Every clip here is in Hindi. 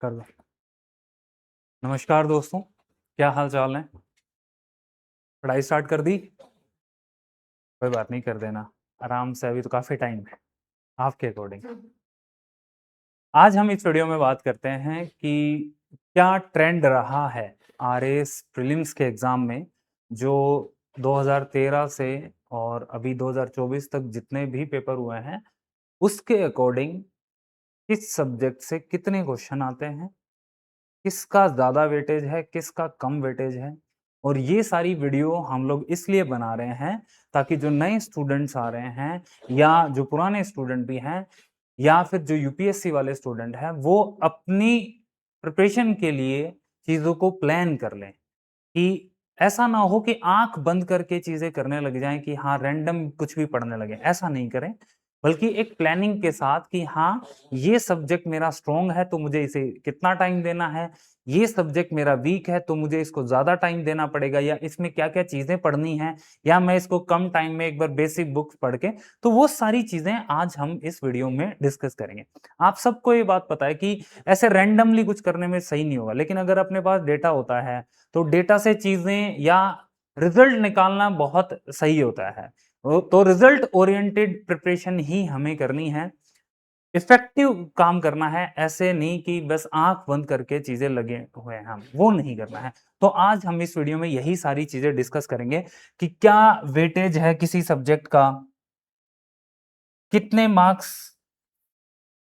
कर दो। नमस्कार दोस्तों, क्या हाल चाल है? पढ़ाई स्टार्ट कर दी? कोई बात नहीं, कर देना आराम से, अभी तो काफ़ी टाइम है आपके अकॉर्डिंग। आज हम इस वीडियो में बात करते हैं कि क्या ट्रेंड रहा है आरएएस प्रीलिम्स के एग्ज़ाम में, जो 2013 से और अभी 2024 तक जितने भी पेपर हुए हैं, उसके अकॉर्डिंग किस सब्जेक्ट से कितने क्वेश्चन आते हैं, किसका ज़्यादा वेटेज है, किसका कम वेटेज है। और ये सारी वीडियो हम लोग इसलिए बना रहे हैं ताकि जो नए स्टूडेंट्स आ रहे हैं या जो पुराने स्टूडेंट भी हैं या फिर जो यूपीएससी वाले स्टूडेंट हैं, वो अपनी प्रिपरेशन के लिए चीज़ों को प्लान कर लें, कि ऐसा ना हो कि आँख बंद करके चीज़ें करने लग जाएँ कि हाँ, रैंडम कुछ भी पढ़ने लगें, ऐसा नहीं करें। बल्कि एक प्लानिंग के साथ कि हाँ, ये सब्जेक्ट मेरा स्ट्रॉन्ग है तो मुझे इसे कितना टाइम देना है, ये सब्जेक्ट मेरा वीक है तो मुझे इसको ज़्यादा टाइम देना पड़ेगा, या इसमें क्या-क्या चीज़ें पढ़नी हैं, या मैं इसको कम टाइम में एक बार बेसिक बुक्स पढ़ के, तो वो सारी चीज़ें आज हम इस वीडियो में डिस्कस करेंगे। आप सबको ये बात पता है कि ऐसे रैंडमली कुछ करने में सही नहीं होगा, लेकिन अगर अपने पास डेटा होता है तो डेटा से चीजें या रिजल्ट निकालना बहुत सही होता है। तो रिजल्ट ओरिएंटेड प्रिपरेशन ही हमें करनी है, इफेक्टिव काम करना है, ऐसे नहीं कि बस आंख बंद करके चीजें लगे हुए हैं, हम वो नहीं करना है। तो आज हम इस वीडियो में यही सारी चीजें डिस्कस करेंगे कि क्या वेटेज है किसी सब्जेक्ट का, कितने मार्क्स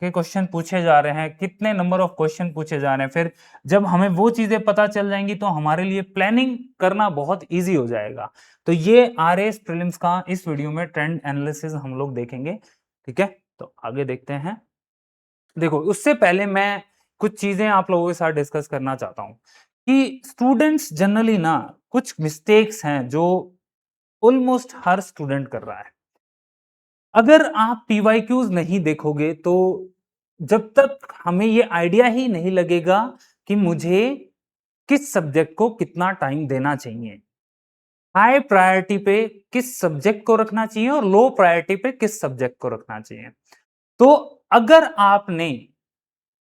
के क्वेश्चन पूछे जा रहे हैं, कितने नंबर ऑफ क्वेश्चन पूछे जा रहे हैं। फिर जब हमें वो चीजें पता चल जाएंगी तो हमारे लिए प्लानिंग करना बहुत इजी हो जाएगा। तो ये आरएएस प्रीलिम्स का इस वीडियो में ट्रेंड एनालिसिस हम लोग देखेंगे। ठीक है, तो आगे देखते हैं। देखो, उससे पहले मैं कुछ चीजें आप लोगों के साथ डिस्कस करना चाहता हूं कि स्टूडेंट्स जनरली ना कुछ मिस्टेक्स हैं जो ऑलमोस्ट हर स्टूडेंट कर रहा है। अगर आप पीवाईक्यूज नहीं देखोगे तो जब तक हमें ये आइडिया ही नहीं लगेगा कि मुझे किस सब्जेक्ट को कितना टाइम देना चाहिए, हाई प्रायोरिटी पे किस सब्जेक्ट को रखना चाहिए और लो प्रायोरिटी पे किस सब्जेक्ट को रखना चाहिए। तो अगर आपने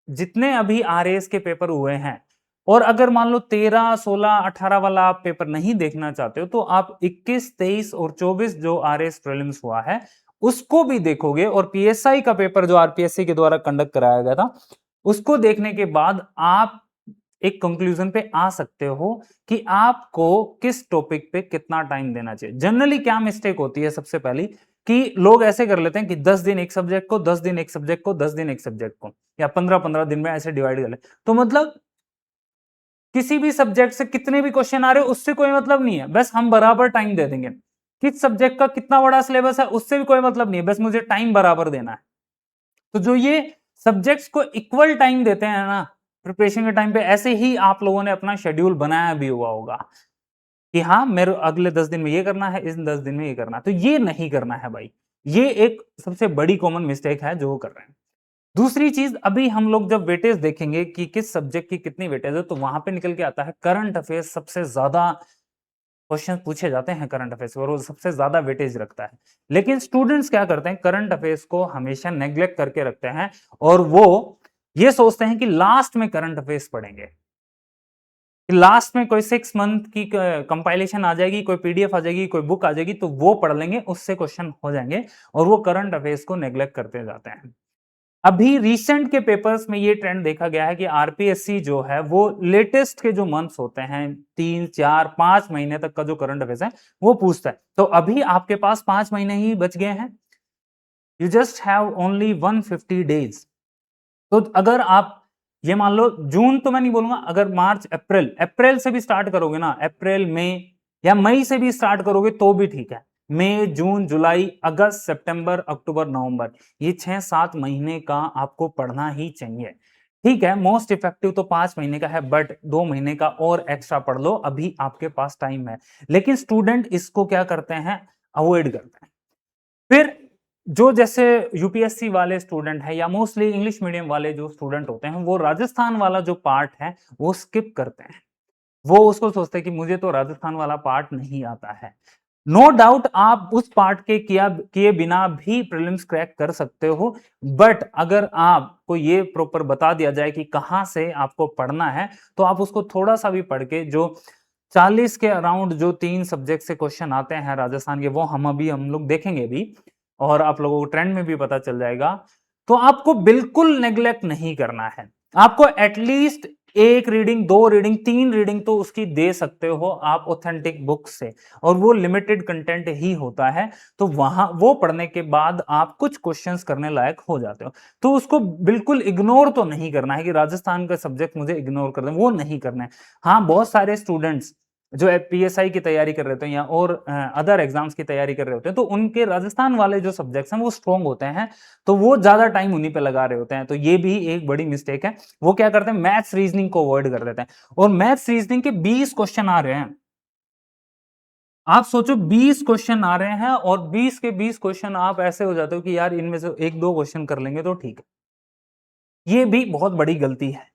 जितने अभी आरएएस के पेपर हुए हैं, और अगर मान लो 13, 16, 18 वाला आप पेपर नहीं देखना चाहते हो, तो आप 21, 23 और 24 जो आरएएस प्रीलिम्स हुआ है उसको भी देखोगे, और पीएसआई का पेपर जो आरपीएससी के द्वारा कंडक्ट कराया गया था उसको देखने के बाद आप एक कंक्लूजन पे आ सकते हो कि आपको किस टॉपिक पे कितना टाइम देना चाहिए। जनरली क्या मिस्टेक होती है, सबसे पहली कि लोग ऐसे कर लेते हैं कि 10 दिन एक सब्जेक्ट को, 10 दिन एक सब्जेक्ट को, 10 दिन एक सब्जेक्ट को, या 15-15 दिन में ऐसे डिवाइड कर ले। तो मतलब किसी भी सब्जेक्ट से कितने भी क्वेश्चन आ रहे हो उससे कोई मतलब नहीं है, बस हम बराबर टाइम दे देंगे। किस सब्जेक्ट का कितना बड़ा सिलेबस है उससे भी कोई मतलब नहीं है, बस मुझे टाइम बराबर देना है। तो जो ये सब्जेक्ट्स को इक्वल टाइम देते हैं ना प्रिपरेशन के टाइम पे, ऐसे ही आप लोगों ने अपना शेड्यूल बनाया भी हुआ होगा कि हाँ, मेरे अगले 10 दिन में ये करना है, इन 10 दिन में ये करना है। तो ये नहीं करना है भाई, ये एक सबसे बड़ी कॉमन मिस्टेक है जो वो कर रहे हैं। दूसरी चीज, अभी हम लोग जब वेटेज देखेंगे कि किस सब्जेक्ट की कितनी वेटेज है, तो वहां पे निकल के आता है करंट अफेयर्स सबसे ज्यादा क्वेश्चन पूछे जाते हैं करंट अफेयर्स, और वो सबसे ज्यादा वेटेज रखता है। लेकिन स्टूडेंट्स क्या करते हैं, करंट अफेयर्स को हमेशा नेग्लेक्ट करके रखते हैं, और वो ये सोचते हैं कि लास्ट में करंट अफेयर्स पढ़ेंगे, कि लास्ट में कोई 6 मंथ की कंपाइलेशन आ जाएगी, कोई पीडीएफ आ जाएगी, कोई बुक आ जाएगी, तो वो पढ़ लेंगे, उससे क्वेश्चन हो जाएंगे, और वो करंट अफेयर्स को नेग्लेक्ट करते जाते हैं। अभी रिसेंट के पेपर्स में ये ट्रेंड देखा गया है कि आरपीएससी जो है वो लेटेस्ट के जो मंथ्स होते हैं, 3, 4, 5 महीने तक का जो करंट अफेयर्स है वो पूछता है। तो अभी आपके पास 5 महीने ही बच गए हैं, you just have only 150 days. तो अगर आप ये मान लो, जून तो मैं नहीं बोलूंगा, अगर मार्च, अप्रैल, अप्रैल से भी स्टार्ट करोगे ना, अप्रैल, मई या मई से भी स्टार्ट करोगे तो भी ठीक है। मई, जून, जुलाई, अगस्त, सितंबर, अक्टूबर, नवंबर, ये 6-7 महीने का आपको पढ़ना ही चाहिए। ठीक है, मोस्ट इफेक्टिव तो 5 महीने का है, बट 2 महीने का और एक्स्ट्रा पढ़ लो, अभी आपके पास टाइम है। लेकिन स्टूडेंट इसको क्या करते हैं, अवॉइड करते हैं। फिर जो जैसे यूपीएससी वाले स्टूडेंट है या मोस्टली इंग्लिश मीडियम वाले जो स्टूडेंट होते हैं, वो राजस्थान वाला जो पार्ट है वो स्किप करते हैं। वो उसको सोचते हैं कि मुझे तो राजस्थान वाला पार्ट नहीं आता है। नो डाउट आप उस पार्ट के किए बिना भी प्रीलिम्स क्रैक कर सकते हो, बट अगर आपको ये प्रॉपर बता दिया जाए कि कहां से आपको पढ़ना है, तो आप उसको थोड़ा सा भी पढ़ के, जो 40 के अराउंड जो 3 सब्जेक्ट से क्वेश्चन आते हैं राजस्थान के, वो हम लोग देखेंगे भी, और आप लोगों को ट्रेंड में भी पता चल जाएगा। तो आपको बिल्कुल नेग्लेक्ट नहीं करना है। आपको एटलीस्ट 1 रीडिंग, 2 रीडिंग, 3 रीडिंग तो उसकी दे सकते हो आप ऑथेंटिक बुक से, और वो लिमिटेड कंटेंट ही होता है। तो वहां वो पढ़ने के बाद आप कुछ क्वेश्चंस करने लायक हो जाते हो। तो उसको बिल्कुल इग्नोर तो नहीं करना है कि राजस्थान का सब्जेक्ट मुझे इग्नोर कर दें, वो नहीं करना है। हाँ, बहुत सारे स्टूडेंट्स जो पीएसआई की तैयारी कर रहे होते हैं या और अदर एग्जाम्स की तैयारी कर रहे होते हैं, तो उनके राजस्थान वाले जो सब्जेक्ट्स हैं वो स्ट्रॉन्ग होते हैं, तो वो ज्यादा टाइम उन्हीं पे लगा रहे होते हैं। तो ये भी एक बड़ी मिस्टेक है। वो क्या करते हैं, मैथ्स रीजनिंग को अवॉइड कर देते हैं, और मैथ्स रीजनिंग के 20 क्वेश्चन आ रहे हैं। आप सोचो 20 क्वेश्चन आ रहे हैं, और 20 के 20 क्वेश्चन आप ऐसे हो जाते हो कि यार इनमें से एक दो क्वेश्चन कर लेंगे तो ठीक है। ये भी बहुत बड़ी गलती है।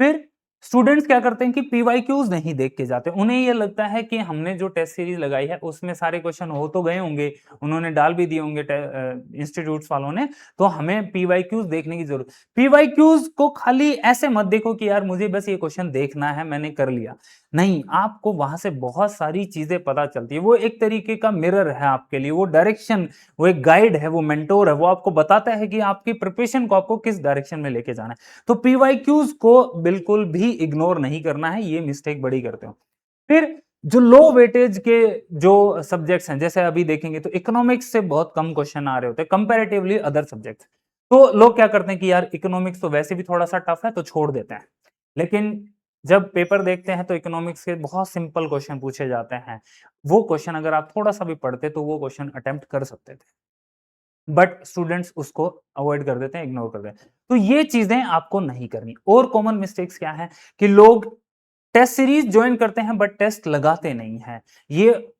फिर स्टूडेंट्स क्या करते हैं कि पीवाईक्यूज नहीं देख के जाते। उन्हें ये लगता है कि हमने जो टेस्ट सीरीज लगाई है उसमें सारे क्वेश्चन हो तो गए होंगे, उन्होंने डाल भी दिए होंगे इंस्टीट्यूट्स वालों ने, तो हमें पीवाईक्यूज देखने की जरूरत। पीवाईक्यूज को खाली ऐसे मत देखो कि यार मुझे बस ये क्वेश्चन देखना है, मैंने कर लिया। नहीं, आपको वहां से बहुत सारी चीजें पता चलती है। वो एक तरीके का मिरर है आपके लिए, वो डायरेक्शन, वो एक गाइड है, वो मेंटोर है, वो आपको बताता है कि आपकी प्रिपरेशन को आपको किस डायरेक्शन में लेके जाना है। तो पीवाईक्यूज को बिल्कुल भी इग्नोर नहीं करना है, ये मिस्टेक बड़ी करते हो। फिर जो लो वेटेज के जो सब्जेक्ट्स हैं, जैसे अभी देखेंगे तो इकोनॉमिक्स से बहुत कम क्वेश्चन आ रहे होते हैं कंपैरेटिवली अदर सब्जेक्ट्स। तो लोग क्या करते हैं कि यार इकोनॉमिक्स तो वैसे भी थोड़ा सा टफ है तो छोड़ देते हैं, लेकिन जब पेपर देखते हैं तो इकोनॉमिक्स के बहुत सिंपल क्वेश्चन पूछे जाते हैं। वो क्वेश्चन अगर आप थोड़ा सा भी पढ़ते तो वो क्वेश्चन अटेम्प्ट कर सकते थे, बट स्टूडेंट्स उसको अवॉइड कर देते हैं, इग्नोर कर देते हैं। तो ये चीजें आपको नहीं करनी। और कॉमन मिस्टेक्स क्या है कि लोग टेस्ट सीरीज ज्वाइन करते हैं बट टेस्ट लगाते नहीं है। ये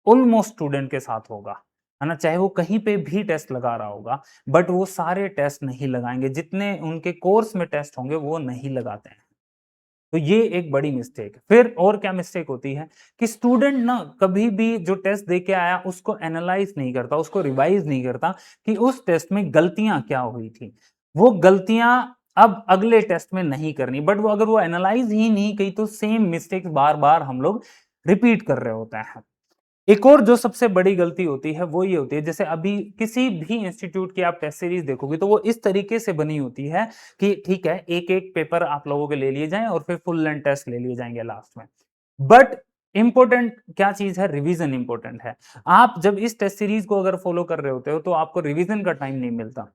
ऑलमोस्ट स्टूडेंट के साथ होगा, है ना, चाहे वो कहीं पे भी टेस्ट लगा रहा होगा, बट वो सारे टेस्ट नहीं लगाएंगे, जितने उनके कोर्स में टेस्ट होंगे वो नहीं लगाते हैं। तो ये एक बड़ी मिस्टेक है। फिर और क्या मिस्टेक होती है कि स्टूडेंट ना कभी भी जो टेस्ट दे के आया उसको एनालाइज नहीं करता, उसको रिवाइज नहीं करता कि उस टेस्ट में गलतियां क्या हुई थी। वो गलतियां अब अगले टेस्ट में नहीं करनी, बट वो अगर वो एनालाइज ही नहीं की तो सेम मिस्टेक बार बार हम लोग रिपीट कर रहे होते हैं। एक और जो सबसे बड़ी गलती होती है वो ये होती है, जैसे अभी किसी भी इंस्टीट्यूट की आप टेस्ट सीरीज देखोगे तो वो इस तरीके से बनी होती है कि ठीक है, एक एक पेपर आप लोगों के ले लिए जाएं और फिर फुल लेंथ टेस्ट ले लिए जाएंगे लास्ट में। बट इंपॉर्टेंट क्या चीज है, रिवीजन इंपॉर्टेंट है। आप जब इस टेस्ट सीरीज को अगर फॉलो कर रहे होते हो तो आपको रिवीजन का टाइम नहीं मिलता,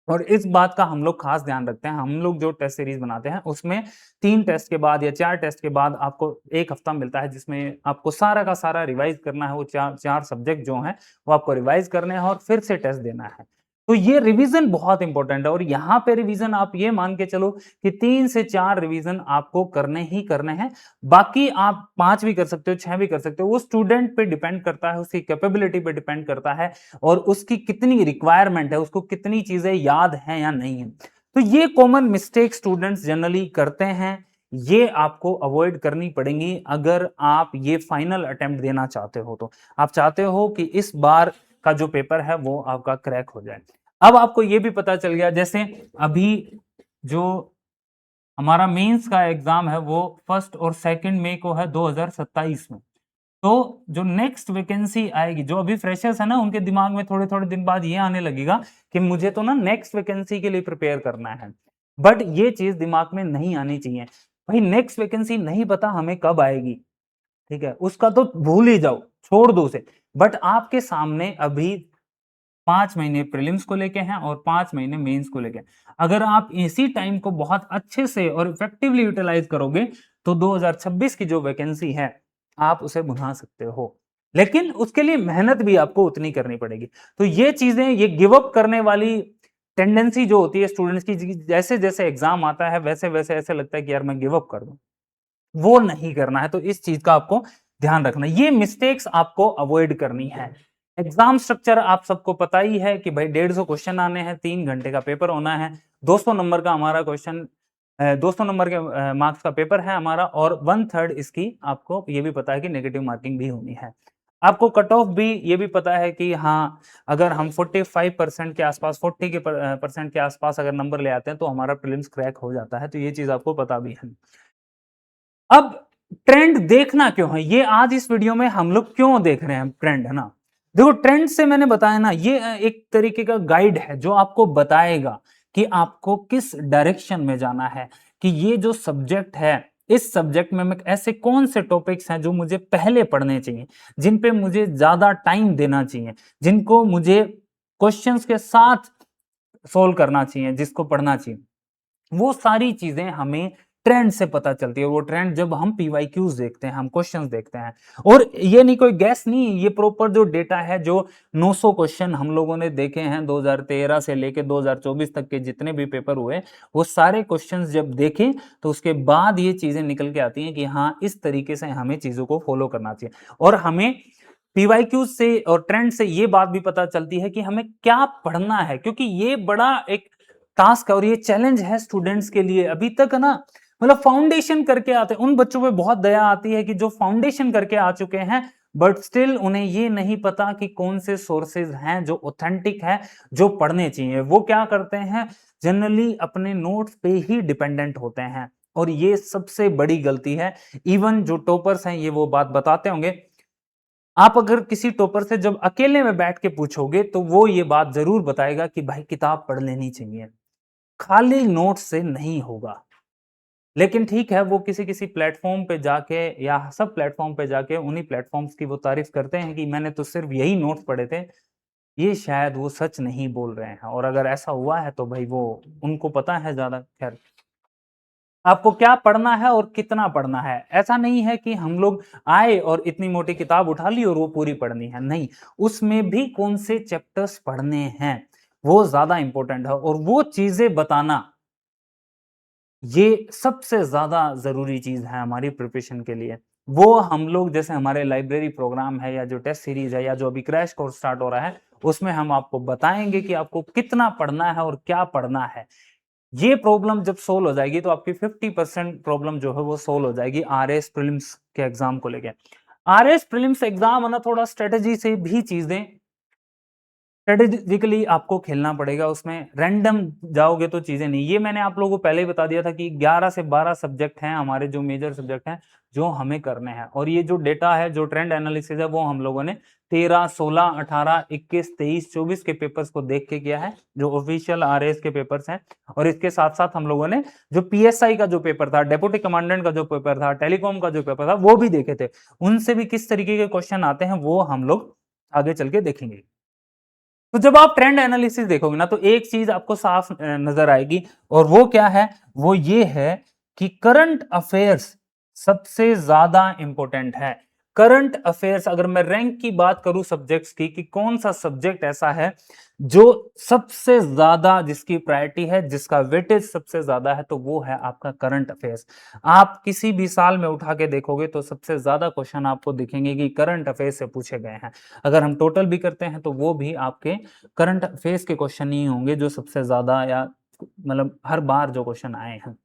और इस बात का हम लोग खास ध्यान रखते हैं। हम लोग जो टेस्ट सीरीज बनाते हैं उसमें 3 टेस्ट के बाद या 4 टेस्ट के बाद आपको 1 हफ्ता मिलता है, जिसमें आपको सारा का सारा रिवाइज करना है। वो 4 सब्जेक्ट जो हैं वो आपको रिवाइज करने हैं और फिर से टेस्ट देना है। तो ये रिवीजन बहुत इंपॉर्टेंट है, और यहाँ पे रिवीजन आप ये मान के चलो कि 3 से 4 रिवीजन आपको करने ही करने हैं। बाकी आप 5 भी कर सकते हो, 6 भी कर सकते हो, वो स्टूडेंट पे डिपेंड करता है, उसकी कैपेबिलिटी पे डिपेंड करता है, और उसकी कितनी रिक्वायरमेंट है, उसको कितनी चीजें याद हैं या नहीं है। तो ये कॉमन मिस्टेक स्टूडेंट्स जनरली करते हैं, ये आपको अवॉइड करनी पड़ेंगी अगर आप ये फाइनल अटेम्प्ट देना चाहते हो। तो आप चाहते हो कि इस बार का जो पेपर है वो आपका क्रैक हो जाए। अब आपको ये भी पता चल गया, जैसे अभी जो हमारा मेंस का एग्जाम है वो 1 और 2 मई को है 2027 में। तो जो नेक्स्ट वैकेंसी आएगी, जो अभी फ्रेशर्स है ना, उनके दिमाग में थोड़े थोड़े दिन बाद ये आने लगेगा कि मुझे तो ना नेक्स्ट वैकेंसी के लिए प्रिपेयर करना है। बट ये चीज दिमाग में नहीं आनी चाहिए। भाई नेक्स्ट वैकेंसी नहीं पता हमें कब आएगी, ठीक है, उसका तो भूल ही जाओ, छोड़ दो उसे। बट आपके सामने अभी 5 महीने प्रीलिम्स को लेके हैं और 5 महीने मेंस को लेके। अगर आप इसी टाइम को बहुत अच्छे से और इफेक्टिवली यूटिलाइज करोगे तो 2026 की जो वैकेंसी है आप उसे बुझा सकते हो, लेकिन उसके लिए मेहनत भी आपको उतनी करनी पड़ेगी। तो ये चीजें, ये गिव अप करने वाली टेंडेंसी जो होती है स्टूडेंट्स की, जैसे जैसे एग्जाम आता है वैसे वैसे ऐसे लगता है कि यार मैं गिव अप कर दूं, वो नहीं करना है। तो इस चीज का आपको ध्यान रखना है, ये मिस्टेक्स आपको अवॉइड करनी है। एग्जाम स्ट्रक्चर आप सबको पता ही है कि भाई 150 क्वेश्चन आने हैं, 3 घंटे का पेपर होना है, 200 नंबर का हमारा क्वेश्चन, 200 नंबर के मार्क्स का पेपर है हमारा, और 1/3 इसकी आपको ये भी पता है कि नेगेटिव मार्किंग भी होनी है। आपको कट ऑफ भी ये भी पता है कि हाँ, अगर हम 45% के आसपास 40 के परसेंट के आसपास अगर नंबर ले आते हैं तो हमारा प्रीलिम्स क्रैक हो जाता है, तो ये चीज आपको पता भी है। अब ट्रेंड देखना क्यों है, ये आज इस वीडियो में हम लोग क्यों देख रहे हैं ट्रेंड, है ना। देखो ट्रेंड से मैंने बताया ना, ये एक तरीके का गाइड है जो आपको बताएगा कि आपको किस डायरेक्शन में जाना है, कि ये जो सब्जेक्ट है, इस सब्जेक्ट में ऐसे कौन से टॉपिक्स हैं जो मुझे पहले पढ़ने चाहिए, जिन पे मुझे ज्यादा टाइम देना चाहिए, जिनको मुझे क्वेश्चंस के साथ सोल्व करना चाहिए, जिसको पढ़ना चाहिए। वो सारी चीजें हमें ट्रेंड से पता चलती है। वो ट्रेंड जब हम पीवाईक्यूज देखते हैं, हम क्वेश्चंस देखते हैं, और ये नहीं कोई गैस नहीं, ये प्रॉपर जो डेटा है, जो 900 क्वेश्चन हम लोगों ने देखे हैं 2013 से लेके 2024 तक के जितने भी पेपर हुए, वो सारे क्वेश्चंस जब देखें तो उसके बाद ये चीजें निकल के आती हैं कि हाँ, इस तरीके से हमें चीजों को फॉलो करना चाहिए। और हमें पीवाईक्यूज से और ट्रेंड से ये बात भी पता चलती है कि हमें क्या पढ़ना है, क्योंकि ये बड़ा एक टास्क है और ये चैलेंज है स्टूडेंट्स के लिए। अभी तक ना, मतलब फाउंडेशन करके आते हैं, उन बच्चों पे बहुत दया आती है कि जो फाउंडेशन करके आ चुके हैं, बट स्टिल उन्हें ये नहीं पता कि कौन से सोर्सेज हैं जो ऑथेंटिक है, जो पढ़ने चाहिए। वो क्या करते हैं, जनरली अपने नोट्स पे ही डिपेंडेंट होते हैं, और ये सबसे बड़ी गलती है। इवन जो टॉपर्स हैं ये वो बात बताते होंगे। आप अगर किसी टॉपर से जब अकेले में बैठ के पूछोगे तो वो ये बात जरूर बताएगा कि भाई किताब पढ़ लेनी चाहिए, खाली नोट से नहीं होगा। लेकिन ठीक है, वो किसी किसी प्लेटफॉर्म पे जाके या सब प्लेटफॉर्म पे जाके उन्हीं प्लेटफॉर्म्स की वो तारीफ करते हैं कि मैंने तो सिर्फ यही नोट्स पढ़े थे। ये शायद वो सच नहीं बोल रहे हैं, और अगर ऐसा हुआ है तो भाई वो उनको पता है ज्यादा। खैर, आपको क्या पढ़ना है और कितना पढ़ना है, ऐसा नहीं है कि हम लोग आए और इतनी मोटी किताब उठा ली और वो पूरी पढ़नी है, नहीं। उसमें भी कौन से चैप्टर्स पढ़ने हैं वो ज्यादा इंपॉर्टेंट है, और वो चीजें बताना ये सबसे ज्यादा जरूरी चीज है हमारी प्रिपरेशन के लिए। वो हम लोग, जैसे हमारे लाइब्रेरी प्रोग्राम है या जो टेस्ट सीरीज है या जो अभी क्रैश कोर्स स्टार्ट हो रहा है, उसमें हम आपको बताएंगे कि आपको कितना पढ़ना है और क्या पढ़ना है। ये प्रॉब्लम जब सोल्व हो जाएगी तो आपकी 50% प्रॉब्लम जो है वो सोल्व हो जाएगी आरएस प्रीलिम्स के एग्जाम को लेके। आरएस प्रीलिम्स एग्जाम है ना, थोड़ा स्ट्रेटेजी से भी चीजें, स्ट्रेटेजिकली आपको खेलना पड़ेगा। उसमें रैंडम जाओगे तो चीजें नहीं। ये मैंने आप लोगों को पहले ही बता दिया था कि 11 से 12 सब्जेक्ट हैं हमारे, जो मेजर सब्जेक्ट हैं जो हमें करने हैं। और ये जो डेटा है, जो ट्रेंड एनालिसिस है, वो हम लोगों ने 13, 16, 18, 21, 23, 24 के पेपर्स को देख के किया है, जो ऑफिशियल आरएएस के पेपर्स हैं। और इसके साथ साथ हम लोगों ने जो पीएसआई का जो पेपर था, डेप्यूटी कमांडेंट का जो पेपर था, टेलीकॉम का जो पेपर था, वो भी देखे थे। उनसे भी किस तरीके के क्वेश्चन आते हैं वो हम लोग आगे चल के देखेंगे। तो जब आप ट्रेंड एनालिसिस देखोगे ना, तो एक चीज आपको साफ नजर आएगी, और वो क्या है, वो ये है कि करंट अफेयर्स सबसे ज्यादा इंपॉर्टेंट है। करंट अफेयर्स, अगर मैं रैंक की बात करूं सब्जेक्ट्स की, कि कौन सा सब्जेक्ट ऐसा है जो सबसे ज्यादा, जिसकी प्रायोरिटी है, जिसका वेटेज सबसे ज्यादा है, तो वो है आपका करंट अफेयर्स। आप किसी भी साल में उठा के देखोगे तो सबसे ज्यादा क्वेश्चन आपको दिखेंगे कि करंट अफेयर्स से पूछे गए हैं। अगर हम टोटल भी करते हैं तो वो भी आपके करंट अफेयर्स के क्वेश्चन ही होंगे जो सबसे ज्यादा, या मतलब हर बार जो क्वेश्चन आए हैं।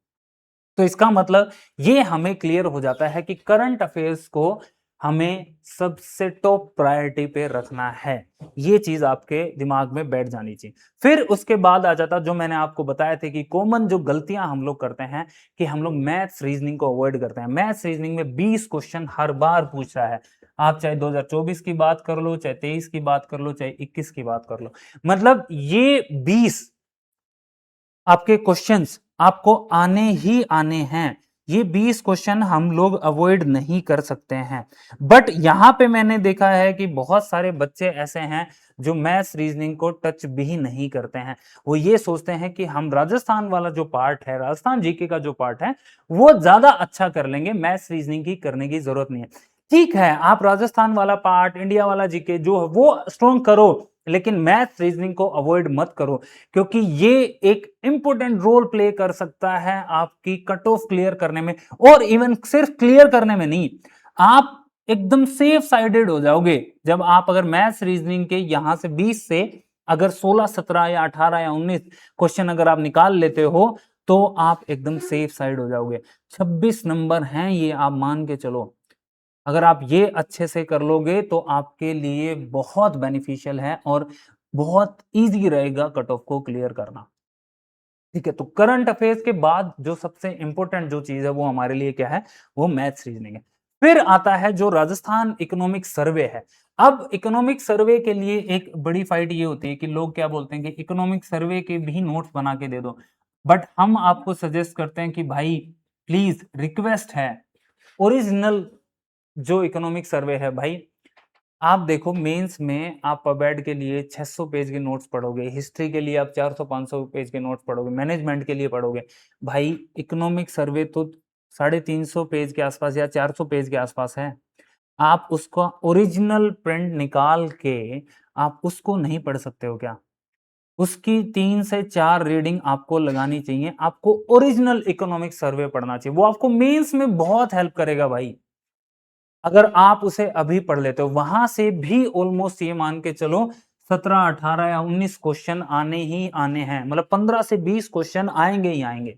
तो इसका मतलब ये हमें क्लियर हो जाता है कि करंट अफेयर्स को हमें सबसे टॉप प्रायोरिटी पे रखना है। ये चीज आपके दिमाग में बैठ जानी चाहिए। फिर उसके बाद आ जाता, जो मैंने आपको बताया था कि कॉमन जो गलतियां हम लोग करते हैं, कि हम लोग मैथ्स रीजनिंग को अवॉइड करते हैं। मैथ्स रीजनिंग में 20 क्वेश्चन हर बार पूछ रहा है। आप चाहे 2024 की बात कर लो, चाहे 23 की बात कर लो, चाहे 21 की बात कर लो, मतलब ये 20 आपके क्वेश्चंस आपको आने ही आने हैं। ये 20 क्वेश्चन हम लोग अवॉइड नहीं कर सकते हैं। बट यहां पे मैंने देखा है कि बहुत सारे बच्चे ऐसे हैं जो मैथ्स रीजनिंग को टच भी नहीं करते हैं। वो ये सोचते हैं कि हम राजस्थान वाला जो पार्ट है, राजस्थान जीके का जो पार्ट है, वो ज्यादा अच्छा कर लेंगे, मैथ्स रीजनिंग की करने की जरूरत नहीं है। ठीक है, आप राजस्थान वाला पार्ट, इंडिया वाला जीके जो है वो स्ट्रॉन्ग करो, लेकिन मैथ्स रीजनिंग को अवॉइड मत करो, क्योंकि ये एक इंपॉर्टेंट रोल प्ले कर सकता है आपकी कट ऑफ क्लियर करने में। और इवन सिर्फ क्लियर करने में नहीं, आप एकदम सेफ साइडेड हो जाओगे जब आप, अगर मैथ्स रीजनिंग के यहां से 20 से अगर 16, 17 या 18 या 19 क्वेश्चन अगर आप निकाल लेते हो, तो आप एकदम सेफ साइड हो जाओगे। 26 नंबर हैं ये, आप मान के चलो। अगर आप ये अच्छे से कर लोगे तो आपके लिए बहुत बेनिफिशियल है और बहुत ईज़ी रहेगा कट ऑफ को क्लियर करना। ठीक है, तो करंट अफेयर्स के बाद जो सबसे इंपॉर्टेंट जो चीज़ है वो हमारे लिए क्या है? वो मैथ्स रीजनिंग है। फिर आता है जो राजस्थान इकोनॉमिक सर्वे है। अब इकोनॉमिक सर्वे के लिए एक बड़ी फाइट ये होती है कि लोग क्या बोलते हैं कि इकोनॉमिक सर्वे के भी नोट्स बना के दे दो। बट हम आपको सजेस्ट करते हैं कि भाई प्लीज़ रिक्वेस्ट है, ओरिजिनल जो इकोनॉमिक सर्वे है भाई, आप देखो मेंस में आप पबैड के लिए 600 पेज के नोट्स पढ़ोगे, हिस्ट्री के लिए आप 400-500 पेज के नोट्स पढ़ोगे, मैनेजमेंट के लिए पढ़ोगे। भाई इकोनॉमिक सर्वे तो 350 पेज के आसपास या 400 पेज के आसपास है। आप उसका ओरिजिनल प्रिंट निकाल के आप उसको नहीं पढ़ सकते हो क्या? उसकी 3 से 4 रीडिंग आपको लगानी चाहिए। आपको ओरिजिनल इकोनॉमिक सर्वे पढ़ना चाहिए। वो आपको मेंस में बहुत हेल्प करेगा भाई। अगर आप उसे अभी पढ़ लेते हो, वहां से भी ऑलमोस्ट ये मान के चलो 17, 18 या 19 क्वेश्चन आने ही आने हैं। मतलब 15 से 20 क्वेश्चन आएंगे ही आएंगे।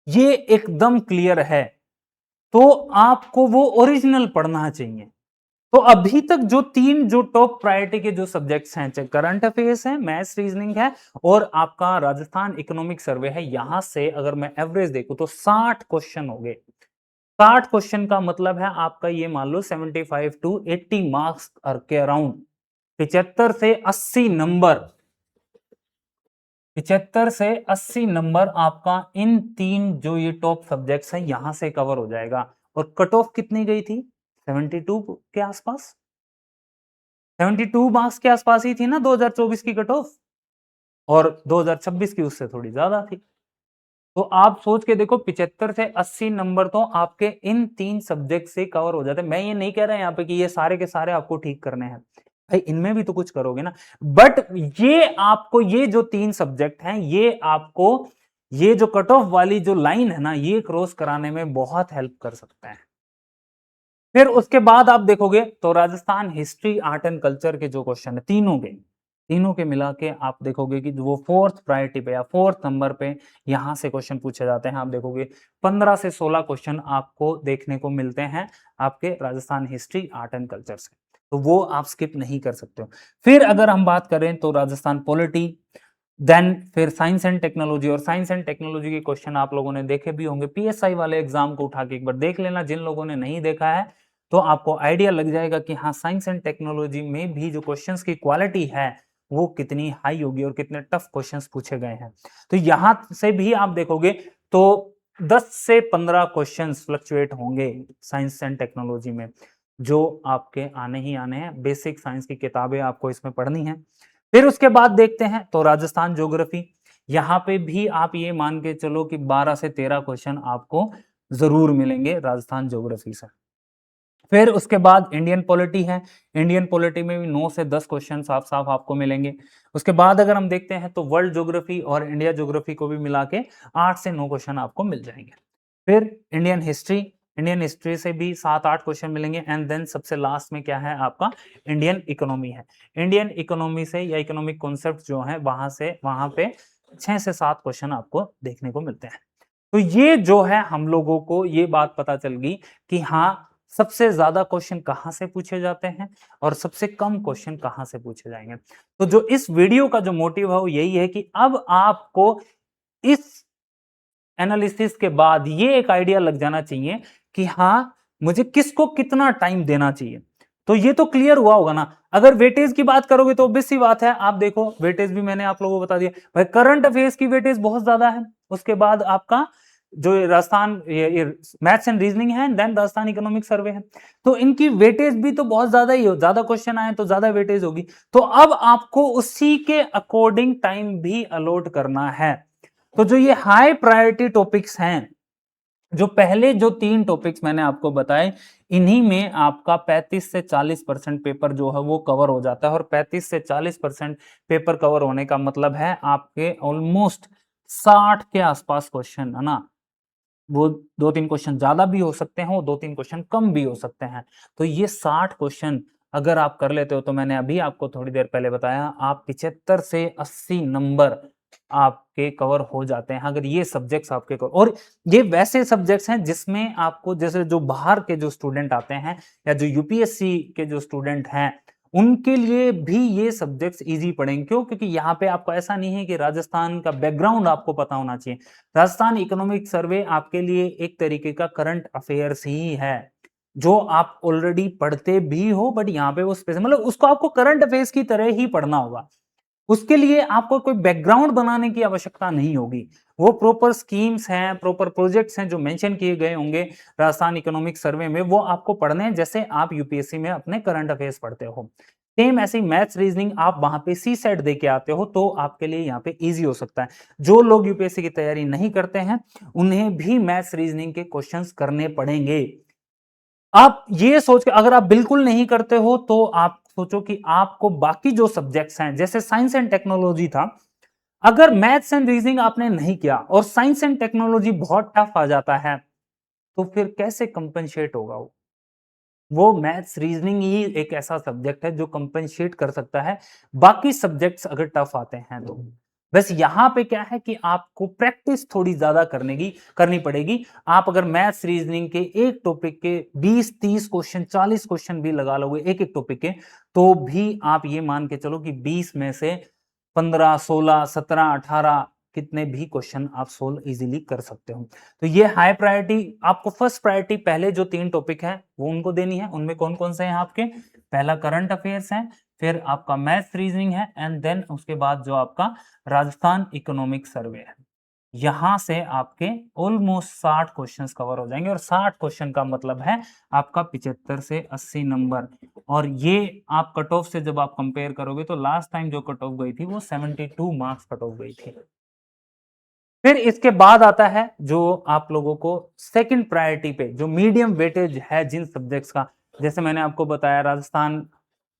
ये एकदम क्लियर है। तो आपको वो ओरिजिनल पढ़ना चाहिए। तो अभी तक जो 3 जो टॉप प्रायोरिटी के जो सब्जेक्ट्स हैं, चाहे करंट अफेयर्स है, मैथ्स रीजनिंग है और आपका राजस्थान इकोनॉमिक सर्वे है, यहां से अगर मैं एवरेज देखूं तो 60 क्वेश्चन हो गए। 60 क्वेश्चन का मतलब है आपका ये मान लो 75 टू 80 मार्क्स के अराउंड 75 से 80 नंबर 75 से 80 नंबर आपका इन 3 जो ये टॉप सब्जेक्ट्स हैं यहां से कवर हो जाएगा। और कट ऑफ कितनी गई थी? 72 के आसपास। 72 मार्क्स के आसपास ही थी ना 2024 की कट ऑफ, और 2026 की उससे थोड़ी ज्यादा थी। तो आप सोच के देखो 75 से 80 नंबर तो आपके इन 3 सब्जेक्ट से कवर हो जाते हैं। मैं ये नहीं कह रहा यहाँ पे कि ये सारे के सारे आपको ठीक करने हैं, भाई इनमें भी तो कुछ करोगे ना। बट ये आपको ये जो 3 सब्जेक्ट हैं ये आपको ये जो कट ऑफ वाली जो लाइन है ना ये क्रॉस कराने में बहुत हेल्प कर सकता है। फिर उसके बाद आप देखोगे तो Rajasthan history, art and culture के जो क्वेश्चन है तीनों के मिला के आप देखोगे कि वो 4th प्रायोरिटी पे या 4th नंबर पे यहां से क्वेश्चन पूछे जाते हैं। आप देखोगे 15 से 16 क्वेश्चन आपको देखने को मिलते हैं आपके Rajasthan history, art and culture से। तो वो आप स्किप नहीं कर सकते हो। फिर अगर हम बात करें तो राजस्थान पॉलिटी, देन फिर साइंस एंड टेक्नोलॉजी। और साइंस एंड टेक्नोलॉजी के क्वेश्चन आप लोगों ने देखे भी होंगे, पीएसआई वाले एग्जाम को उठा के एक बार देख लेना। जिन लोगों ने नहीं देखा है तो आपको आइडिया लग जाएगा कि हाँ साइंस एंड टेक्नोलॉजी में भी जो क्वेश्चंस की क्वालिटी है वो कितनी हाई होगी और कितने टफ क्वेश्चंस पूछे गए हैं। तो यहां से भी आप देखोगे तो 10 से 15 क्वेश्चंस फ्लक्चुएट होंगे साइंस एंड टेक्नोलॉजी में, जो आपके आने ही आने हैं। बेसिक साइंस की किताबें आपको इसमें पढ़नी है। फिर उसके बाद देखते हैं तो राजस्थान ज्योग्राफी। यहां पे भी आप ये मान के चलो कि 12 से 13 क्वेश्चन आपको जरूर मिलेंगे राजस्थान ज्योग्राफी से। फिर उसके बाद इंडियन पॉलिटी है। इंडियन पॉलिटी में भी 9 से 10 क्वेश्चन साफ साफ आपको मिलेंगे। उसके बाद अगर हम देखते हैं तो वर्ल्ड ज्योग्राफी और इंडिया ज्योग्राफी को भी मिला के 8 से 9 क्वेश्चन आपको मिल जाएंगे। फिर इंडियन हिस्ट्री से भी 7-8 क्वेश्चन मिलेंगे। एंड देन सबसे लास्ट में क्या है आपका इंडियन इकोनॉमी है। इंडियन इकोनॉमी से या इकोनॉमिक कॉन्सेप्ट जो है वहां पे 6 से 7 क्वेश्चन आपको देखने को मिलते हैं। तो ये जो है हम लोगों को ये बात पता चल गई कि हाँ सबसे ज्यादा क्वेश्चन कहाँ से पूछे जाते हैं और सबसे कम क्वेश्चन कहाँ से पूछे जाएंगे। तो जो इस वीडियो का जो मोटिव है वो यही है कि अब आपको इस एनालिसिस के बाद ये एक आइडिया लग जाना चाहिए कि हाँ मुझे किसको कितना टाइम देना चाहिए। तो ये तो क्लियर हुआ होगा ना। अगर वेटेज की बात करोगे तो ऑब्वियस सी बात है, आप देखो वेटेज भी मैंने आप लोगों को बता दिया भाई, करंट अफेयर्स की वेटेज बहुत ज्यादा है। उसके बाद आपका जो राजस्थान ये मैथ्स एंड रीजनिंग है, देन राजस्थान इकोनॉमिक सर्वे है। तो इनकी वेटेज भी तो बहुत ज्यादा ही हो, ज्यादा क्वेश्चन आए तो ज्यादा वेटेज होगी। तो अब आपको उसी के अकॉर्डिंग टाइम भी अलॉट करना है। तो जो ये हाई प्रायोरिटी टॉपिक्स हैं, जो पहले जो 3 टॉपिक्स मैंने आपको बताए, इन्हीं में आपका 35 से 40% पेपर जो है वो कवर हो जाता है। और 35 से 40% पेपर कवर होने का मतलब है आपके ऑलमोस्ट 60 के आसपास क्वेश्चन है ना। वो 2-3 क्वेश्चन ज्यादा भी हो सकते हैं और 2-3 क्वेश्चन कम भी हो सकते हैं। तो ये 60 क्वेश्चन अगर आप कर लेते हो तो मैंने अभी आपको थोड़ी देर पहले बताया, आप 75 से 80 नंबर आपके कवर हो जाते हैं अगर ये सब्जेक्ट्स आपके कवर। और ये वैसे सब्जेक्ट्स हैं जिसमें आपको, जैसे जो बाहर के जो स्टूडेंट आते हैं या जो यूपीएससी के जो स्टूडेंट हैं, उनके लिए भी ये सब्जेक्ट्स इजी पड़ेंगे। क्यों? क्योंकि यहाँ पे आपको ऐसा नहीं है कि राजस्थान का बैकग्राउंड आपको पता होना चाहिए। राजस्थान इकोनॉमिक सर्वे आपके लिए एक तरीके का करंट अफेयर्स ही है, जो आप ऑलरेडी पढ़ते भी हो, बट यहाँ पे वो स्पेशल, मतलब उसको आपको करंट अफेयर्स की तरह ही पढ़ना होगा। उसके लिए आपको कोई बैकग्राउंड बनाने की आवश्यकता नहीं होगी। वो प्रॉपर स्कीम्स हैं, प्रॉपर प्रोजेक्ट्स हैं जो मेंशन किए गए होंगे राजस्थान इकोनॉमिक सर्वे में, वो आपको पढ़ने हैं जैसे आप यूपीएससी में अपने करंट अफेयर्स पढ़ते हो। सेम ऐसे ही मैथ्स रीजनिंग आप वहां पे सी सेट दे के आते हो, तो आपके लिए यहाँ पे इजी हो सकता है। जो लोग यूपीएससी की तैयारी नहीं करते हैं, उन्हें भी मैथ्स रीजनिंग के क्वेश्चंस करने पड़ेंगे। आप ये सोच के, अगर आप बिल्कुल नहीं करते हो तो आप सोचो कि आपको बाकी जो सब्जेक्ट्स हैं, जैसे साइंस एंड टेक्नोलॉजी था, अगर मैथ्स एंड रीजनिंग आपने नहीं किया और साइंस एंड टेक्नोलॉजी बहुत टफ आ जाता है, तो फिर कैसे कंपनसेट होगा वो मैथ्स रीजनिंग ही एक ऐसा सब्जेक्ट है जो कंपनसेट कर सकता है बाकी सब्जेक्ट्स अगर टफ आते हैं तो। बस यहाँ पे क्या है कि आपको प्रैक्टिस थोड़ी ज्यादा करनी पड़ेगी। आप अगर मैथ्स रीजनिंग के एक टॉपिक के 20-30 क्वेश्चन, 40 क्वेश्चन भी लगा लोगे एक एक टॉपिक के, तो भी आप ये मान के चलो कि 20 में से 15, 16, 17, 18 कितने भी क्वेश्चन आप सोल्व इजीली कर सकते हो। तो ये हाई प्रायोरिटी, आपको फर्स्ट प्रायोरिटी पहले जो 3 टॉपिक है वो उनको देनी है। उनमें कौन कौन से हैं आपके? पहला करंट अफेयर्स है, फिर आपका मैथ्स रीजनिंग है, एंड देन उसके बाद जो आपका राजस्थान इकोनॉमिक सर्वे है। यहां से आपके ऑलमोस्ट 60 क्वेश्चंस कवर हो जाएंगे, और 60 क्वेश्चन का मतलब है आपका 75 से 80 नंबर। और ये आप कट ऑफ से जब आप कंपेयर करोगे तो लास्ट टाइम जो कट ऑफ गई थी वो 72 मार्क्स कट ऑफ गई थी। फिर इसके बाद आता है जो आप लोगों को सेकंड प्रायोरिटी पे जो मीडियम वेटेज है जिन सब्जेक्ट्स का, जैसे मैंने आपको बताया Rajasthan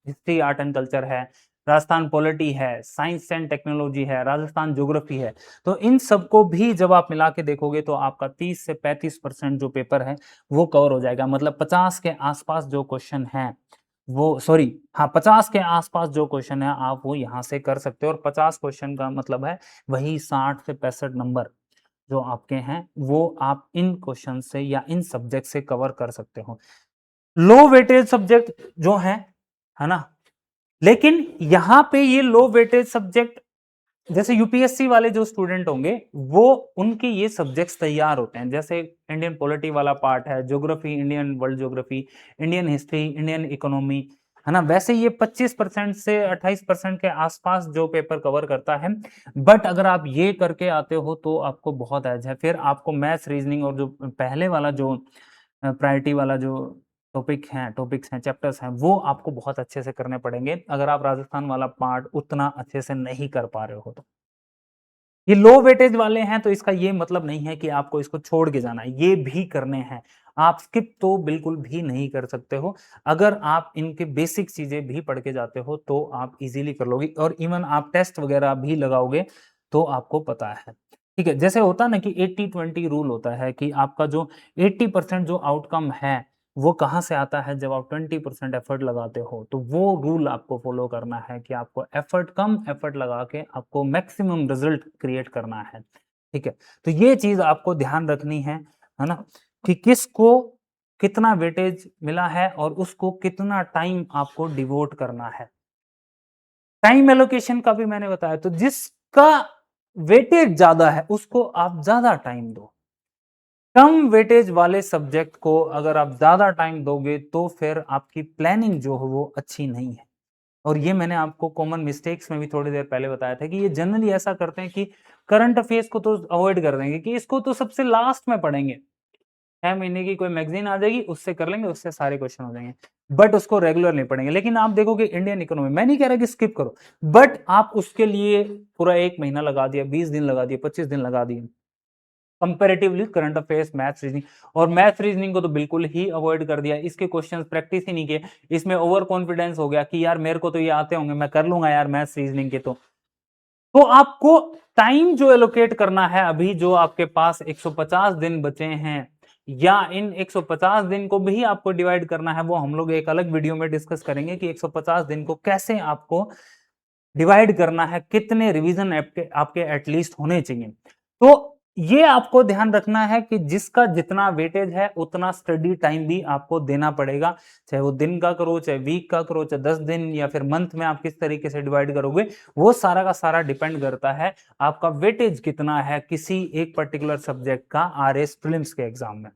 history art and culture है, राजस्थान पॉलिटी है, साइंस एंड टेक्नोलॉजी है, राजस्थान ज्योग्राफी है। तो इन सबको भी जब आप मिला के देखोगे तो आपका 30 से 35% जो पेपर है वो कवर हो जाएगा। मतलब 50 के आसपास जो क्वेश्चन है वो, सॉरी हाँ, 50 के आसपास जो क्वेश्चन है आप वो यहाँ से कर सकते हो। और 50 क्वेश्चन का मतलब है वही 60 से 65 नंबर जो आपके हैं वो आप इन क्वेश्चन से या इन सब्जेक्ट से कवर कर सकते हो। लो वेटेज सब्जेक्ट जो है ना, लेकिन यहाँ पे ये लो वेटेज सब्जेक्ट, जैसे यूपीएससी वाले जो स्टूडेंट होंगे वो, उनके ये सब्जेक्ट्स तैयार होते हैं। जैसे इंडियन पॉलिटी वाला पार्ट है, geography, Indian world geography, Indian history, Indian economy, है ना। वैसे ये 25% से 28% के आसपास जो पेपर कवर करता है। बट अगर आप ये करके आते हो तो आपको बहुत एज है। फिर आपको मैथ्स रीजनिंग और जो पहले वाला जो प्रायोरिटी वाला जो टॉपिक्स हैं, चैप्टर्स हैं, वो आपको बहुत अच्छे से करने पड़ेंगे अगर आप राजस्थान वाला पार्ट उतना अच्छे से नहीं कर पा रहे हो तो। ये लो वेटेज वाले हैं तो इसका ये मतलब नहीं है कि आपको इसको छोड़ के जाना है, ये भी करने हैं। आप स्किप तो बिल्कुल भी नहीं कर सकते हो। अगर आप इनके बेसिक चीजें भी पढ़ के जाते हो तो आप इजीली कर लोगे, और इवन आप टेस्ट वगैरह भी लगाओगे तो आपको पता है। ठीक है, जैसे होता है ना कि 80-20 रूल होता है कि आपका जो 80% जो आउटकम है वो कहाँ से आता है, जब आप 20% एफर्ट लगाते हो। तो वो रूल आपको फॉलो करना है कि आपको कम एफर्ट लगा के आपको मैक्सिमम रिजल्ट क्रिएट करना है। ठीक है, तो ये चीज आपको ध्यान रखनी है ना, कि किसको कितना वेटेज मिला है और उसको कितना टाइम आपको डिवोट करना है। टाइम एलोकेशन का भी मैंने बताया, तो जिसका वेटेज ज्यादा है उसको आप ज्यादा टाइम दो। कम वेटेज वाले सब्जेक्ट को अगर आप ज्यादा टाइम दोगे तो फिर आपकी प्लानिंग जो है वो अच्छी नहीं है। और ये मैंने आपको कॉमन मिस्टेक्स में भी थोड़ी देर पहले बताया था कि ये जनरली ऐसा करते हैं कि करंट अफेयर्स को तो अवॉइड कर देंगे कि इसको तो सबसे लास्ट में पढ़ेंगे। 6 महीने की कोई मैगजीन आ जाएगी, उससे कर लेंगे, उससे सारे क्वेश्चन हो जाएंगे, बट उसको रेगुलर नहीं पढ़ेंगे। लेकिन आप देखोगे इंडियन इकोनॉमी, मैं नहीं कह रहा कि स्किप करो, बट आप उसके लिए पूरा 1 महीना लगा दिया, 20 दिन लगा दिए, 25 दिन लगा दिए comparatively current affairs, maths reasoning. और मैथ्स रीजनिंग को तो बिल्कुल ही अवॉइड कर दिया, इसके क्वेश्चंस प्रैक्टिस ही नहीं किए। इसमें ओवर कॉन्फिडेंस हो गया कि यार मेरे को तो ये आते होंगे, मैं कर लूंगा यार मैथ्स रीजनिंग के। तो आपको टाइम जो एलोकेट करना है, अभी जो आपके पास 150 दिन बचे हैं, या इन 150 दिन को भी आपको डिवाइड करना है, वो हम लोग एक अलग वीडियो में डिस्कस करेंगे कि 150 दिन को कैसे आपको डिवाइड करना है, कितने रिवीजन आपके एटलीस्ट होने चाहिए। तो ये आपको ध्यान रखना है कि जिसका जितना वेटेज है उतना स्टडी टाइम भी आपको देना पड़ेगा, चाहे वो दिन का करो, चाहे वीक का करो, चाहे 10 दिन या फिर मंथ में आप किस तरीके से डिवाइड करोगे, वो सारा का सारा डिपेंड करता है आपका वेटेज कितना है किसी एक पर्टिकुलर सब्जेक्ट का आरएस प्रीलिम्स के एग्जाम में।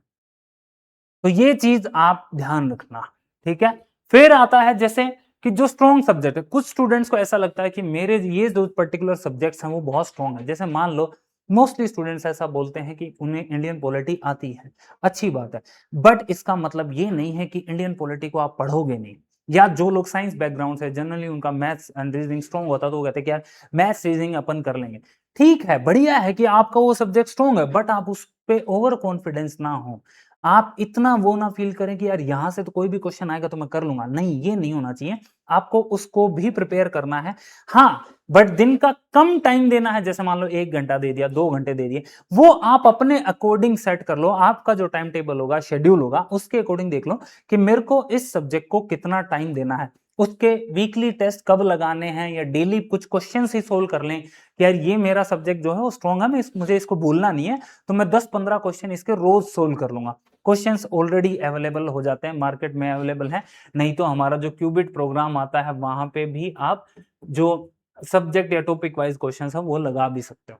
तो ये चीज आप ध्यान रखना, ठीक है। फिर आता है जैसे कि जो स्ट्रॉन्ग सब्जेक्ट है, कुछ स्टूडेंट्स को ऐसा लगता है कि मेरे ये जो पर्टिकुलर सब्जेक्ट्स हैं वो बहुत स्ट्रॉन्ग है। जैसे मान लो मोस्टली स्टूडेंट्स ऐसा बोलते हैं कि उन्हें इंडियन पॉलिटी आती है, अच्छी बात है, बट इसका मतलब ये नहीं है कि इंडियन पॉलिटी को आप पढ़ोगे नहीं। या जो लोग साइंस बैकग्राउंड से जनरली उनका मैथ्स एंड रीजनिंग स्ट्रॉन्ग होता है तो वो कहते हैं कि यार मैथ्स रीजनिंग अपन कर लेंगे। ठीक है, बढ़िया है कि आपका वो सब्जेक्ट स्ट्रॉन्ग है, बट आप उस पर ओवर कॉन्फिडेंस ना हो, आप इतना वो ना फील करें कि यार यहां से तो कोई भी क्वेश्चन आएगा तो मैं कर लूंगा, नहीं, ये नहीं होना चाहिए। आपको उसको भी प्रिपेयर करना है, हाँ, बट दिन का कम टाइम देना है। जैसे मान लो 1 घंटा दे दिया, 2 घंटे दे दिए, वो आप अपने अकॉर्डिंग सेट कर लो। आपका जो टाइम टेबल होगा, शेड्यूल होगा, उसके अकॉर्डिंग देख लो कि मेरे को इस सब्जेक्ट को कितना टाइम देना है, उसके वीकली टेस्ट कब लगाने हैं, या डेली कुछ क्वेश्चन ही सोल्व कर लें कि यार ये मेरा सब्जेक्ट जो है वो स्ट्रॉन्ग है, मुझे इसको भूलना नहीं है, तो मैं 10-15 क्वेश्चन इसके रोज सोल्व कर लूंगा। क्वेश्चंस ऑलरेडी अवेलेबल हो जाते हैं, मार्केट में अवेलेबल है, नहीं तो हमारा जो क्यूबिट प्रोग्राम आता है वहां पे भी आप जो सब्जेक्ट या टॉपिक वाइज क्वेश्चंस है वो लगा भी सकते हो।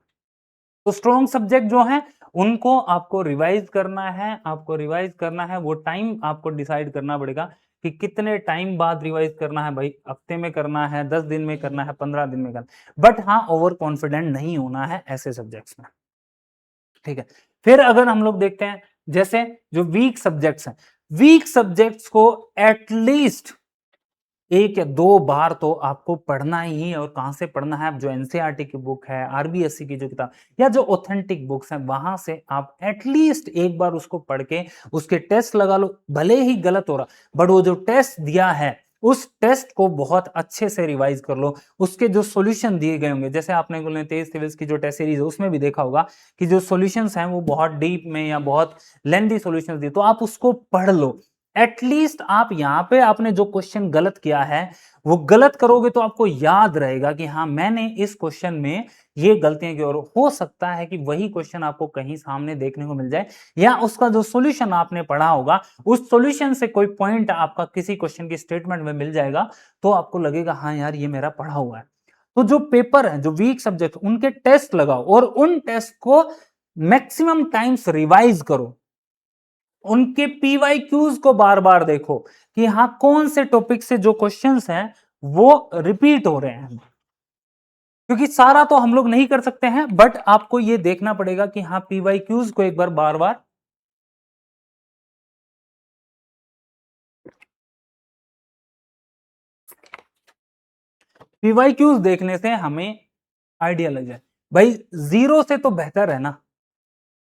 तो स्ट्रॉन्ग सब्जेक्ट जो है उनको आपको रिवाइज करना है, वो टाइम आपको डिसाइड करना पड़ेगा कि कितने टाइम बाद रिवाइज करना है। भाई हफ्ते में करना है, 10 दिन में करना है, 15 दिन में करना है, बट हाँ ओवर कॉन्फिडेंट नहीं होना है ऐसे सब्जेक्ट्स में, ठीक है। फिर अगर हम लोग देखते हैं जैसे जो वीक सब्जेक्ट्स हैं, वीक सब्जेक्ट्स को एटलीस्ट 1 या 2 बार तो आपको पढ़ना ही है। और कहां से पढ़ना है, जो एनसीईआरटी की बुक है, आरबीएससी की जो किताब या जो ऑथेंटिक बुक्स हैं वहां से आप एटलीस्ट 1 बार उसको पढ़ के उसके टेस्ट लगा लो। भले ही गलत हो रहा, बट वो जो टेस्ट दिया है उस टेस्ट को बहुत अच्छे से रिवाइज कर लो। उसके जो सॉल्यूशन दिए गए होंगे, जैसे आपने बोले तेज सिविल्स की जो टेस्ट सीरीज है उसमें भी देखा होगा कि जो सॉल्यूशंस हैं वो बहुत डीप में या बहुत लेंथी सॉल्यूशंस दिए, तो आप उसको पढ़ लो। एटलीस्ट आप यहां पे आपने जो क्वेश्चन गलत किया है वो गलत करोगे तो आपको याद रहेगा कि हाँ मैंने इस क्वेश्चन में ये गलतियां की। और हो सकता है कि वही क्वेश्चन आपको कहीं सामने देखने को मिल जाए, या उसका जो सॉल्यूशन आपने पढ़ा होगा उस सॉल्यूशन से कोई पॉइंट आपका किसी क्वेश्चन की स्टेटमेंट में मिल जाएगा, तो आपको लगेगा हाँ यार ये मेरा पढ़ा हुआ है। तो जो पेपर है, जो वीक सब्जेक्ट, उनके टेस्ट लगाओ और उन टेस्ट को मैक्सिमम टाइम्स रिवाइज करो। उनके पीवाई क्यूज को बार बार देखो कि हाँ कौन से टॉपिक से जो क्वेश्चंस हैं वो रिपीट हो रहे हैं। क्योंकि सारा तो हम लोग नहीं कर सकते हैं, बट आपको ये देखना पड़ेगा कि हाँ पीवाई क्यूज को एक बार बार बार पीवाई क्यूज देखने से हमें आइडिया लग जाए। भाई जीरो से तो बेहतर है ना,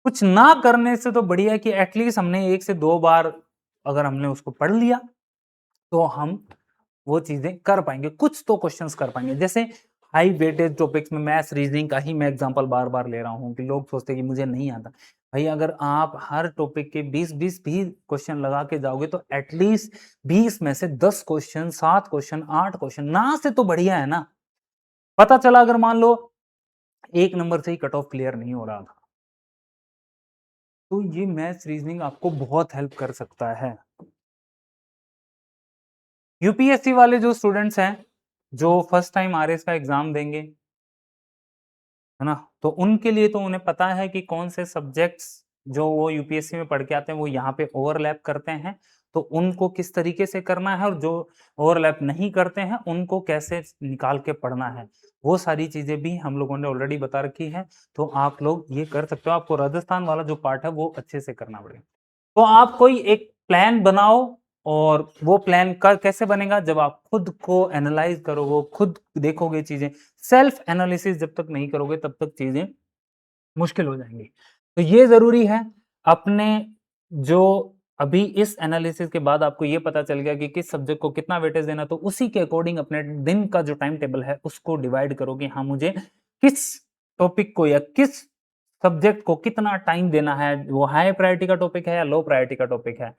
कुछ ना करने से तो बढ़िया है कि एटलीस्ट हमने 1 से 2 बार अगर हमने उसको पढ़ लिया तो हम वो चीजें कर पाएंगे, कुछ तो क्वेश्चंस कर पाएंगे। जैसे हाई वेटेज टॉपिक्स में मैथ्स रीजनिंग का ही मैं एग्जांपल बार बार ले रहा हूं कि लोग सोचते हैं कि मुझे नहीं आता। भाई अगर आप हर टॉपिक के 20-20 भी क्वेश्चन लगा के जाओगे तो एटलीस्ट 20 में से 10 क्वेश्चन, 7 क्वेश्चन, 8 क्वेश्चन ना से तो बढ़िया है ना। पता चला अगर मान लो 1 नंबर से ही कट ऑफ क्लियर नहीं हो रहा था, तो ये मैथ्स रीजनिंग आपको बहुत हेल्प कर सकता है। यूपीएससी वाले जो स्टूडेंट्स हैं जो फर्स्ट टाइम आरएस का एग्जाम देंगे, है ना, तो उनके लिए तो उन्हें पता है कि कौन से सब्जेक्ट्स जो वो यूपीएससी में पढ़ के आते हैं वो यहाँ पे ओवरलैप करते हैं, तो उनको किस तरीके से करना है, और जो ओवरलैप नहीं करते हैं उनको कैसे निकाल के पढ़ना है, वो सारी चीजें भी हम लोगों ने ऑलरेडी बता रखी है। तो आप लोग ये कर सकते हो। आपको राजस्थान वाला जो पार्ट है वो अच्छे से करना पड़ेगा। तो आप कोई एक प्लान बनाओ, और वो प्लान का कैसे बनेगा, जब आप खुद को एनालाइज करोगे, खुद देखोगे चीजें। सेल्फ एनालिसिस जब तक नहीं करोगे तब तक चीजें मुश्किल हो जाएंगी। तो ये जरूरी है अपने जो अभी इस एनालिसिस के बाद आपको ये पता चल गया कि किस सब्जेक्ट को कितना वेटेज देना, तो उसी के अकॉर्डिंग अपने दिन का जो टाइम टेबल है उसको डिवाइड करो कि हाँ मुझे किस टॉपिक को या किस सब्जेक्ट को कितना टाइम देना है, वो हाई प्रायोरिटी का टॉपिक है या लो प्रायोरिटी का टॉपिक है।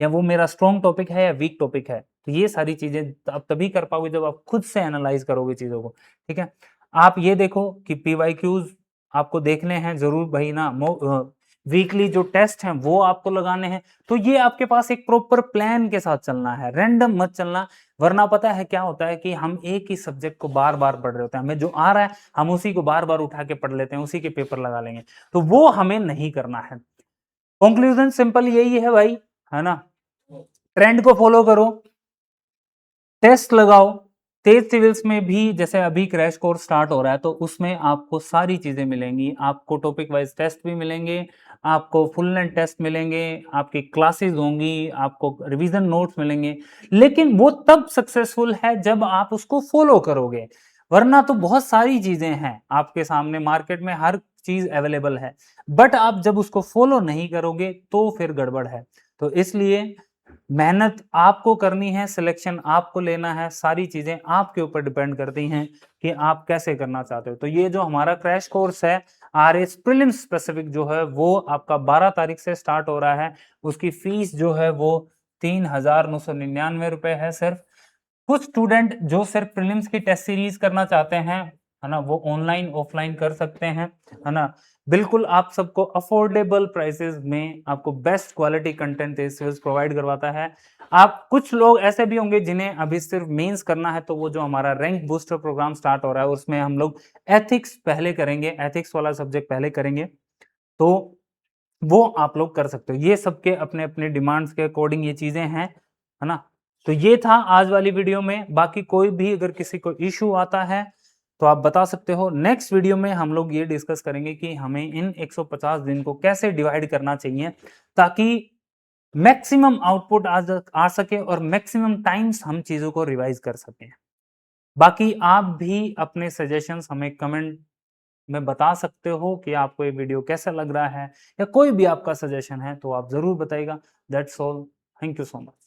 या वो मेरा स्ट्रॉन्ग टॉपिक है या वीक टॉपिक है। तो ये सारी चीजें आप तभी कर पाओगे जब आप खुद से एनालाइज करोगे चीजों को, ठीक है। आप ये देखो कि पीवाईक्यूज आपको देखने हैं जरूर भाई ना, वीकली जो टेस्ट हैं वो आपको लगाने हैं। तो ये आपके पास एक प्रॉपर प्लान के साथ चलना है, रैंडम मत चलना। वरना पता है क्या होता है कि हम एक ही सब्जेक्ट को बार बार पढ़ रहे होते हैं, हमें जो आ रहा है हम उसी को बार बार उठा के पढ़ लेते हैं, उसी के पेपर लगा लेंगे। तो वो हमें नहीं करना है। कंक्लूजन सिंपल यही है भाई, है ना, ट्रेंड को फॉलो करो, टेस्ट लगाओ। तेज सिविल्स में भी जैसे अभी क्रैश कोर्स स्टार्ट हो रहा है तो उसमें आपको सारी चीजें मिलेंगी, आपको टॉपिक वाइज टेस्ट भी मिलेंगे, आपको फुल लेंथ टेस्ट मिलेंगे, आपकी क्लासेस होंगी, आपको रिवीजन नोट्स मिलेंगे। लेकिन वो तब सक्सेसफुल है जब आप उसको फॉलो करोगे। वरना तो बहुत सारी चीजें हैं आपके सामने, मार्केट में हर चीज अवेलेबल है, बट आप जब उसको फॉलो नहीं करोगे तो फिर गड़बड़ है। तो इसलिए मेहनत आपको करनी है, सिलेक्शन आपको लेना है, सारी चीजें आपके ऊपर डिपेंड करती हैं कि आप कैसे करना चाहते हो। तो ये जो हमारा क्रैश कोर्स है आरएस प्रीलिम्स स्पेसिफिक जो है वो आपका 12 तारीख से स्टार्ट हो रहा है। उसकी फीस जो है वो 3,999 रुपए है सिर्फ। कुछ स्टूडेंट जो सिर्फ प्रीलिम्स की टेस्ट सीरीज करना चाहते हैं, है ना, वो ऑनलाइन ऑफलाइन कर सकते हैं, है ना। बिल्कुल आप सबको अफोर्डेबल प्राइसेस में आपको बेस्ट क्वालिटी कंटेंट प्रोवाइड करवाता है। आप कुछ लोग ऐसे भी होंगे जिन्हें अभी सिर्फ मेंस करना है, तो वो जो हमारा रैंक बूस्टर प्रोग्राम स्टार्ट हो रहा है उसमें हम लोग एथिक्स पहले करेंगे, एथिक्स वाला सब्जेक्ट पहले करेंगे। तो वो आप लोग कर सकते हो। ये सबके अपने अपने डिमांड्स के अकॉर्डिंग ये चीजें हैं, है ना। तो ये था आज वाली वीडियो में। बाकी कोई भी अगर किसी को इशू आता है तो आप बता सकते हो। नेक्स्ट वीडियो में हम लोग ये डिस्कस करेंगे कि हमें इन 150 दिन को कैसे डिवाइड करना चाहिए ताकि मैक्सिमम आउटपुट आ सके और मैक्सिमम टाइम्स हम चीजों को रिवाइज कर सकें। बाकी आप भी अपने सजेशंस हमें कमेंट में बता सकते हो कि आपको ये वीडियो कैसा लग रहा है, या कोई भी आपका सजेशन है तो आप जरूर बताइएगा। That's all, thank you so much.